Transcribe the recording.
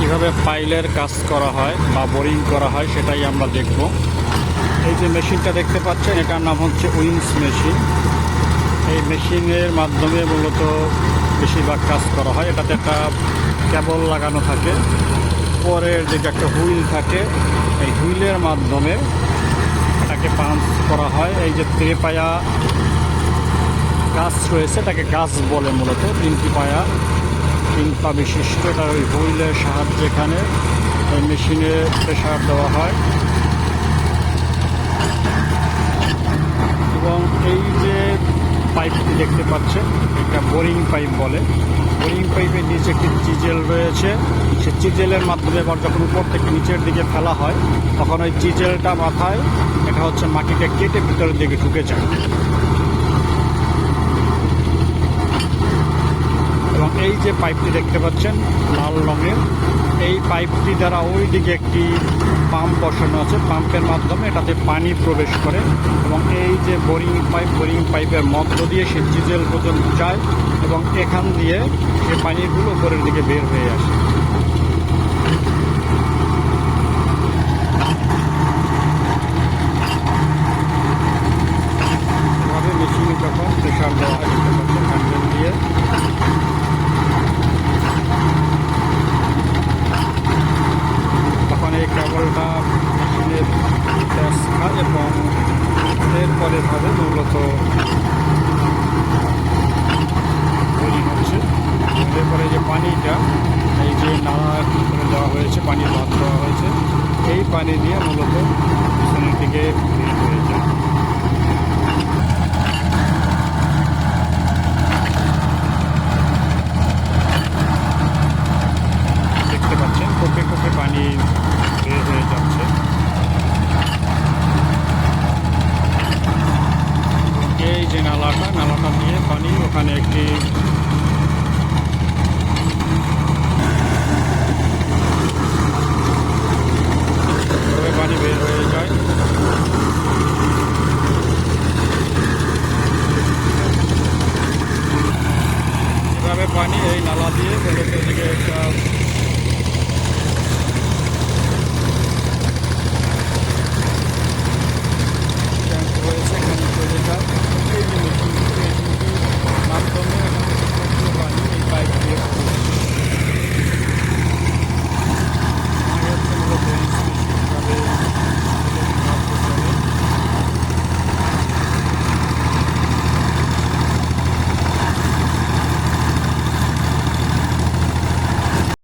কিভাবে পাইলের কাজ করা হয় বা বোরিং করা হয় সেটাই আমরা দেখব। এই যে মেশিনটা দেখতে পাচ্ছেন, এটার নাম হচ্ছে উইন্স মেশিন। এই মেশিনের মাধ্যমে মূলত বেশিরভাগ কাজ করা হয়। এটাতে একটা কেবল লাগানো থাকে, পরের দিকে একটা হুইল থাকে। এই হুইলের মাধ্যমে এটাকে পাম্প করা হয়। এই যে ত্রিপায়া গাছ রয়েছে, এটাকে গাছ বলে মূলত। 3টি পায়া, 3 পা বিশিষ্ট। এটা ওই হুইলের সাহায্যে এখানে এই মেশিনে প্রেসার দেওয়া হয়। এবং এই যে পাইপটি দেখতে পাচ্ছেন, এটা বোরিং পাইপ বলে। বোরিং পাইপের নিচে একটি চিজেল রয়েছে। সে চিজেলের মাধ্যমে আবার যখন উপর থেকে নিচের দিকে ফেলা হয়, তখন ওই চিজেলটা মাথায় এটা হচ্ছে মাটিকে কেটে ভিতরের দিকে ঢুকে যায়। এবং এই যে পাইপটি দেখতে পাচ্ছেন লাল রঙের, এই পাইপটি দ্বারা ওই দিকে একটি পাম্প বসানো আছে। পাম্পের মাধ্যমে এটাতে পানি প্রবেশ করে এবং এই যে বোরিং পাইপের মধ্য দিয়ে সে চিজেল পর্যন্ত যায় এবং এখান দিয়ে সে পানিগুলো উপরের দিকে বের হয়ে আসে। এভাবে মেশিনে যখন প্রেশার দেওয়া হয়, দেখতে পাচ্ছেন হ্যান্ডেল দিয়ে, তখন এই কেবলটা মেশিনের গ্যাস খায় এবং এরপরে ভাবে মূলত বোরিং হচ্ছে। এরপরে যে পানিটা এই যে নালা করে দেওয়া হয়েছে, পানির বাঁধ দেওয়া হয়েছে, এই পানি দিয়ে মূলত পিছনের দিকে বের হয়ে যায়। দেখতে পাচ্ছেন কোপে কোপে পানি বের হয়ে যাচ্ছে। এই যে নালাটা দিয়ে পানি ওখানে একটি পানি বের হয়ে যায়। এভাবে পানি এই নালা দিয়ে মূলত এদিকে একটা ট্যাঙ্ক রয়েছে, এখানে চলে যায়। এই যে মেশিনটির মাধ্যমে পানি এই পাইপ দিয়ে